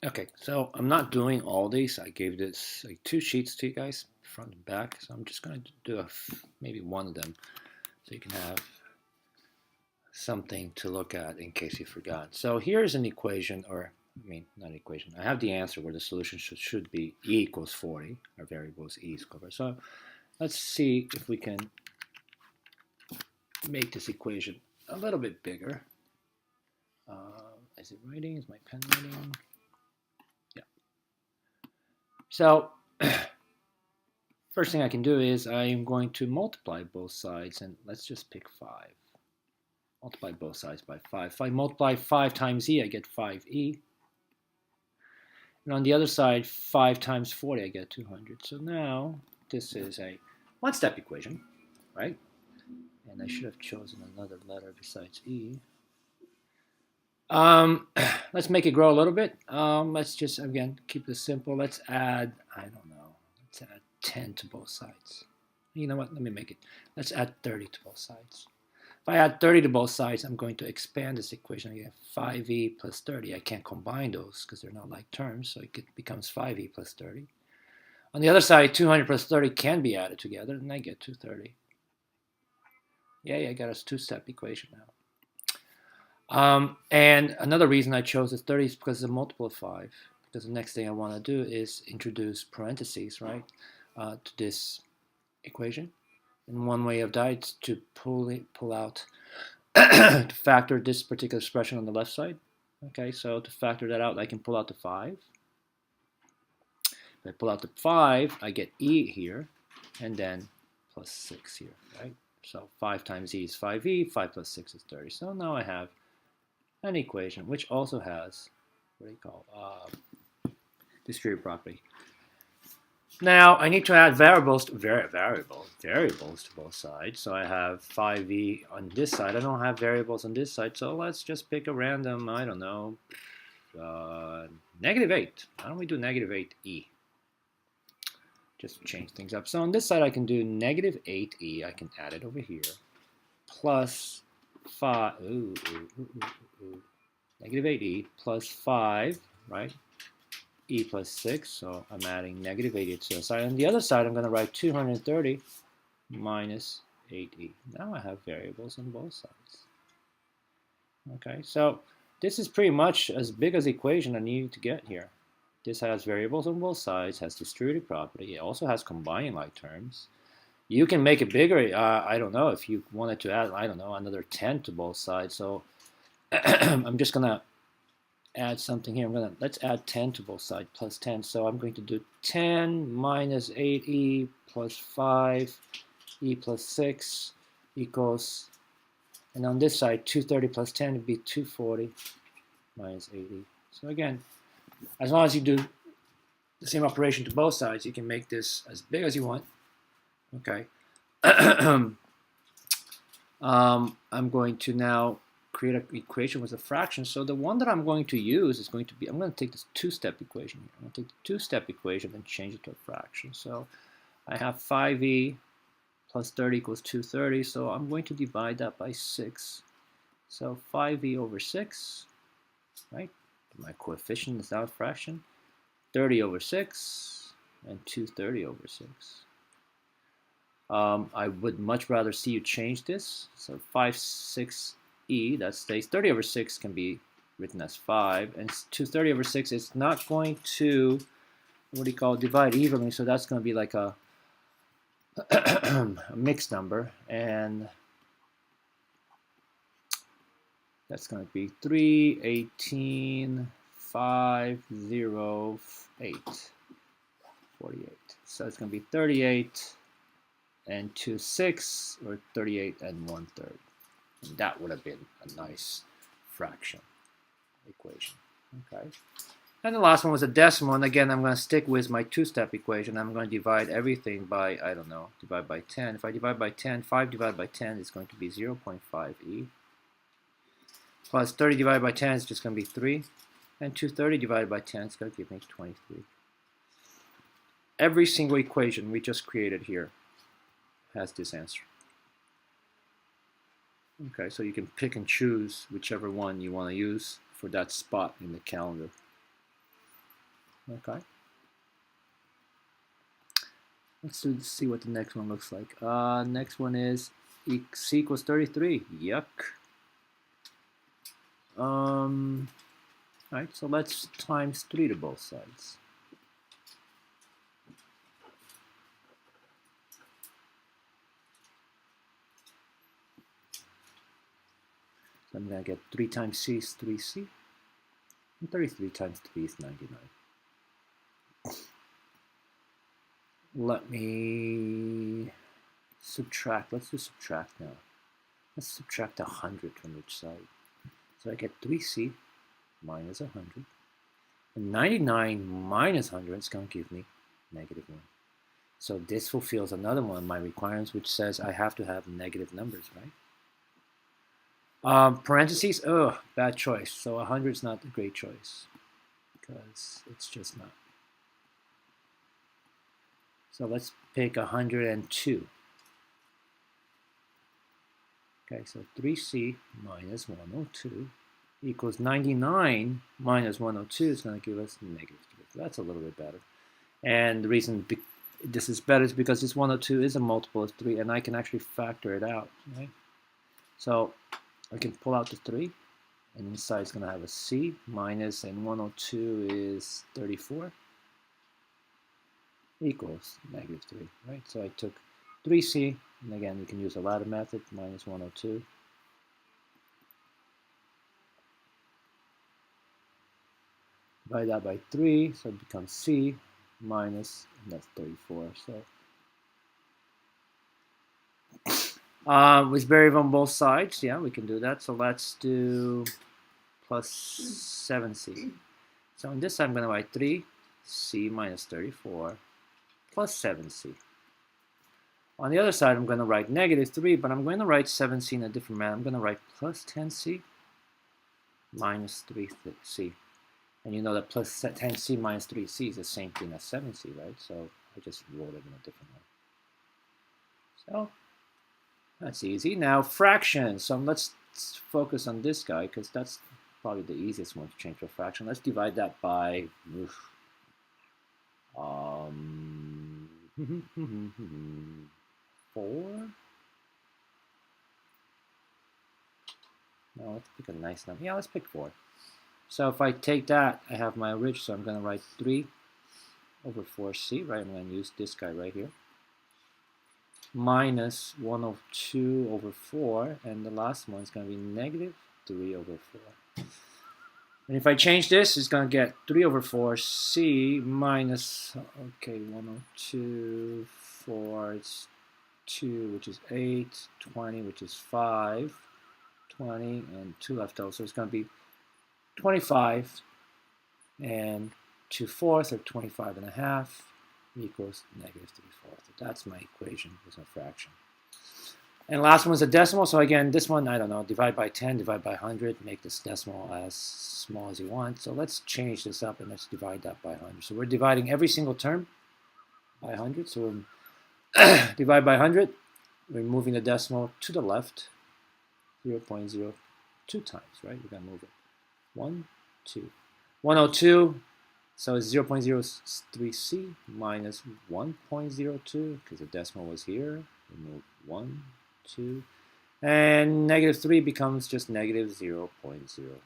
Okay, so I'm not doing all these. I gave this like 2 sheets to you guys, front and back. So I'm just going to do maybe one of them so you can have something to look at in case you forgot. So here's an equation, or I mean, not an equation. I have the answer where the solution should be E equals 40. Our variable is E squared. So let's see if we can make this equation a little bit bigger. Is it writing? Is my pen writing? Yeah. So first thing I can do is I'm going to multiply both sides, and let's just pick 5. Multiply both sides by 5. If I multiply 5 times e, I get 5e. And on the other side, 5 times 40, I get 200. So now this is a one-step equation, right? And I should have chosen another letter besides e. Let's make it grow a little bit. Let's just, again, keep this simple. Let's add, I don't know, let's add 10 to both sides. You know what? Let me make it. Let's add 30 to both sides. If I add 30 to both sides, I'm going to expand this equation. I get 5e plus 30. I can't combine those because they're not like terms, so it becomes 5e plus 30. On the other side, 200 plus 30 can be added together, and I get 230. Yay, I got a two-step equation now. And another reason I chose this 30 is because it's a multiple of 5. Because the next thing I want to do is introduce parentheses, right, to this equation. And one way of that is to pull out, to factor this particular expression on the left side. Okay, so to factor that out, I can pull out the 5. If I pull out the 5, I get e here, and then plus 6 here, right? So 5 times e is 5e, 5 plus 6 is 30. So now I have an equation which also has, what do you call, distributive property. Now I need to add variables to both sides. So I have 5e on this side. I don't have variables on this side, so let's just pick a random, I don't know, negative 8. Why don't we do negative 8e? Just change things up. So on this side I can do negative 8e. I can add it over here. Plus 5, negative 8e plus 5, right? E plus 6, so I'm adding negative 80 to the side. On the other side, I'm going to write 230 minus 8e. Now I have variables on both sides. Okay, so this is pretty much as big as the equation I need to get here. This has variables on both sides, has distributive property. It also has combining like terms. You can make it bigger. I don't know if you wanted to add, I don't know, another 10 to both sides. So I'm just going to add something here. Let's add 10 to both sides, plus 10. So I'm going to do 10 minus 8e plus 5, e plus 6 equals, and on this side, 230 plus 10 would be 240 minus 8e. So again, as long as you do the same operation to both sides, you can make this as big as you want. Okay. I'm going to now create an equation with a fraction. So the one that I'm going to use is going to be, I'm going to take this two-step equation here. I'm going to take the two-step equation and change it to a fraction. So I have 5e plus 30 equals 230. So I'm going to divide that by 6. So 5e over 6, right? My coefficient is now a fraction. 30 over 6 and 230 over 6. I would much rather see you change this. So 5, 6, e, that stays. 30 over 6 can be written as 5, and 230 over 6 is not going to, what do you call, divide evenly, so that's going to be like a, a mixed number, and that's going to be 3, 18, 5, 0, 8, 48. So it's going to be 38 and 2, 6, or 38 and 1/3. And that would have been a nice fraction equation. Okay. And the last one was a decimal. And again, I'm going to stick with my two-step equation. I'm going to divide everything by, I don't know, divide by 10. If I divide by 10, 5 divided by 10 is going to be 0.5e. Plus 30 divided by 10 is just going to be 3. And 230 divided by 10 is going to give me 23. Every single equation we just created here has this answer. Okay, so you can pick and choose whichever one you want to use for that spot in the calendar. Okay. Let's see what the next one looks like. Next one is c equals 33. Yuck. Alright, so let's times 3 to both sides. So I'm going to get 3 times c is 3c. And 33 times 3 is 99. Let me subtract. Let's do subtract now. Let's subtract 100 from each side. So I get 3c minus 100. And 99 minus 100 is going to give me negative 1. So this fulfills another one of my requirements, which says I have to have negative numbers, right? Parentheses, bad choice. So 100 is not a great choice because it's just not. So let's pick 102. Okay, so 3c minus 102 equals 99 minus 102 is going to give us negative 3. That's a little bit better. And the reason this is better is because this 102 is a multiple of 3, and I can actually factor it out, right? So I can pull out the 3, and inside it's going to have a c minus, and 102 is 34, equals negative 3, right? So I took 3c, and again, we can use a ladder method, minus 102. Divide that by 3, so it becomes c minus, and that's 34. So with variable on both sides, yeah, we can do that. So let's do plus 7c. So on this side, I'm going to write 3c minus 34 plus 7c. On the other side, I'm going to write negative 3, but I'm going to write 7c in a different manner. I'm going to write plus 10c minus 3c. And you know that plus 10c minus 3c is the same thing as 7c, right? So I just wrote it in a different way. So that's easy. Now fractions. So let's focus on this guy because that's probably the easiest one to change to a fraction. Let's divide that by 4. No, let's pick a nice number. Yeah, let's pick 4. So if I take that, I have my original. So I'm going to write 3 over 4c, right? I'm going to use this guy right here. Minus 102 over 4, and the last one is going to be negative 3 over 4. And if I change this, it's going to get 3 over 4c minus, okay, 102, 4, it's 2, which is 8, 20, which is 5, 20, and 2 left over. So it's going to be 25 and 2/4, or 25.5, equals negative 3/4. That's my equation with a fraction. And last one is a decimal. So again, this one, I don't know, divide by 10, divide by 100, make this decimal as small as you want. So let's change this up and let's divide that by 100. So we're dividing every single term by 100. So we're divide by 100, we're moving the decimal to the left 0.02 times, right? We're going to move it 1, 2. 102. So it's 0.03c minus 1.02, because the decimal was here. We move 1, 2. And negative 3 becomes just negative 0.03.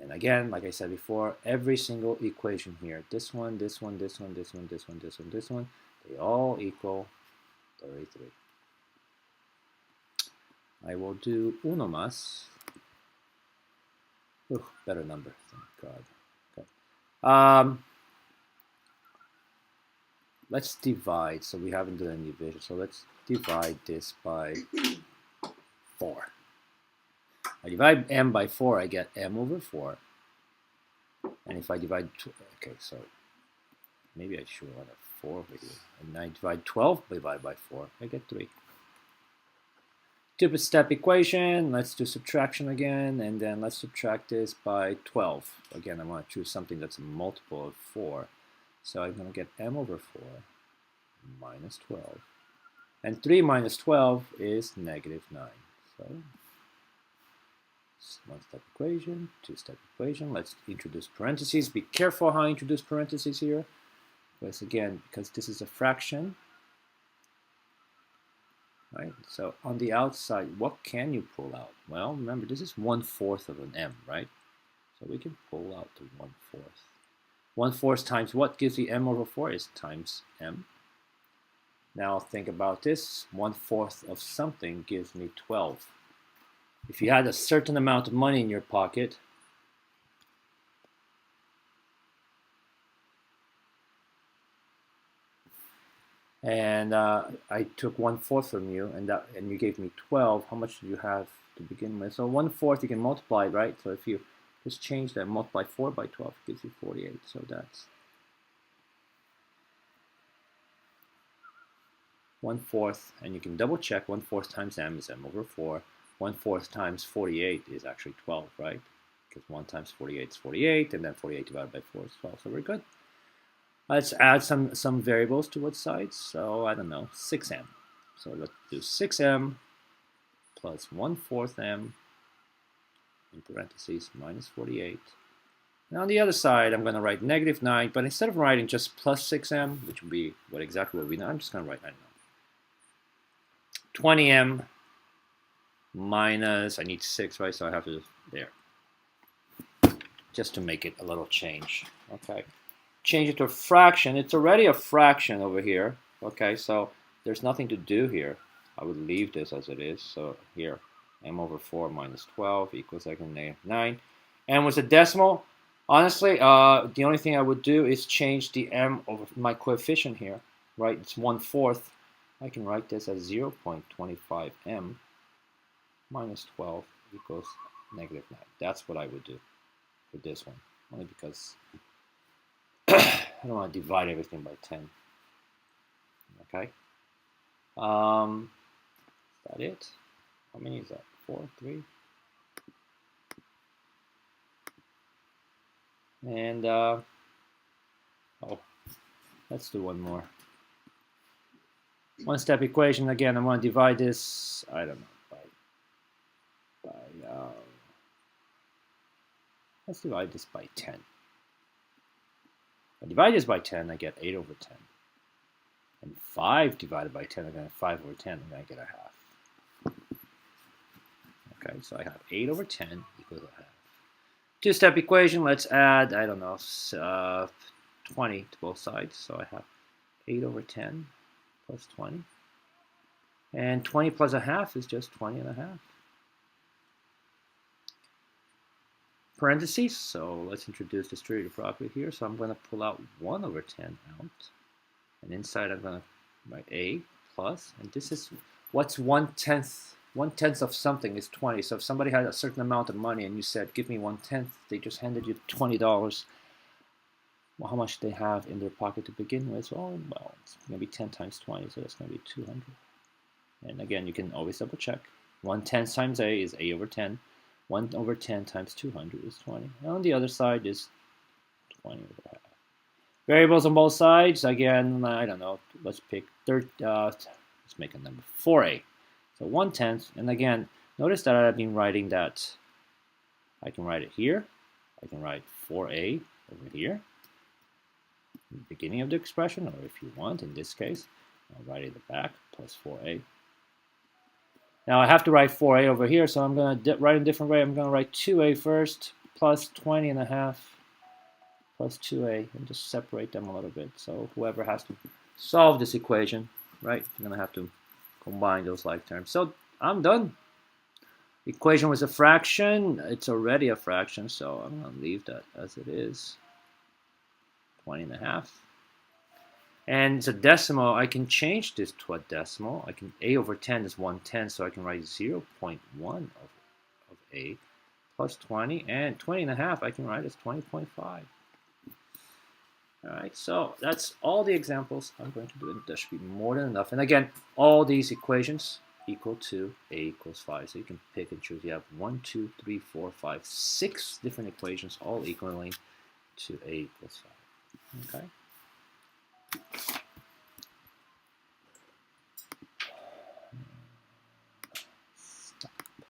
And again, like I said before, every single equation here, this one, this one, this one, this one, this one, this one, this one, they all equal 33. I will do uno más. Ooh, better number, thank God. Let's divide. So we haven't done any division. So let's divide this by 4. I divide m by 4, I get m over 4. And if I divide, okay, so maybe I should have 4 over here. And I divide 12 divided by 4, I get 3. Two-step equation. Let's do subtraction again, and then let's subtract this by 12. Again, I want to choose something that's a multiple of 4. So I'm going to get m over 4 minus 12. And 3 minus 12 is negative 9. So one-step equation, two-step equation. Let's introduce parentheses. Be careful how I introduce parentheses here. Because again, because this is a fraction, right? So on the outside, what can you pull out? Well, remember, this is 1/4 of an m, right? So we can pull out the 1/4. 1/4 times what gives me m over 4 is times m. Now think about this. 1/4 of something gives me 12. If you had a certain amount of money in your pocket, and I took 1/4 from you, and you gave me 12, how much did you have to begin with? So 1/4 you can multiply, right? So if you just change that, multiply 4 by 12, it gives you 48. So that's 1/4, and you can double check. 1/4 times m is m over 4. 1/4 times 48 is actually 12, right? Because 1 times 48 is 48, and then 48 divided by 4 is 12. So we're good. Let's add some variables to both sides. So I don't know, 6m. So let's do 6m plus 1/4 m in parentheses minus 48. And on the other side, I'm going to write -9, but instead of writing just plus 6m, which would be exactly what we know, I'm just going to write 20m minus, I need 6, right? So I have to, there. Just to make it a little change, okay? Change it to a fraction. It's already a fraction over here, okay? So there's nothing to do here. I would leave this as it is. So here, m over 4 minus 12 equals -9. And with a decimal, honestly, the only thing I would do is change the m over my coefficient here, right? It's 1/4. I can write this as 0.25m minus 12 equals -9. That's what I would do for this one, only because I don't want to divide everything by 10. Okay. Is that it? How many is that? 4, 3? And, oh, let's do one more. One-step equation. Again, I'm going to divide this, I don't know, let's divide this by 10. If I divide this by 10, I get 8 over 10. And 5 divided by 10, I'm going to have 5 over 10, I'm going to get a half. Okay, so I have 8 over 10 equals a half. Two-step equation, let's add, I don't know, 20 to both sides. So I have 8 over 10 plus 20. And 20 plus a half is just 20 and a half. Parentheses, so let's introduce the distributive property here. So I'm going to pull out 1 over 10 out. And inside I'm going to write a plus, and this is what's 1/10. 1/10 of something is 20. So if somebody had a certain amount of money and you said, give me 1/10, they just handed you $20. Well, how much do they have in their pocket to begin with? Well, it's maybe 10 times 20, so that's going to be 200. And again, you can always double check. 1/10 times a is a over 10. 1 over 10 times 200 is 20. And on the other side is 20 over half. Variables on both sides, again, I don't know, let's pick let's make a number, 4a. So 1/10, and again, notice that I've been writing that. I can write it here. I can write 4a over here, in the beginning of the expression, or if you want, in this case, I'll write it at the back, plus 4a. Now I have to write 4a over here, so I'm going to write in a different way. I'm going to write 2a first, plus 20 and a half, plus 2a, and just separate them a little bit. So whoever has to solve this equation, right, you're going to have to combine those like terms. So I'm done. Equation was a fraction. It's already a fraction, so I'm going to leave that as it is. 20 and a half. And it's a decimal. I can change this to a decimal. I can, a over 10 is 1/10, so I can write 0.1 of a plus 20, and 20 and a half I can write as 20.5. All right, so that's all the examples I'm going to do, and that should be more than enough. And again, all these equations equal to a equals 5. So you can pick and choose. You have 1, 2, 3, 4, 5, 6 different equations, all equaling to a equals 5. Okay.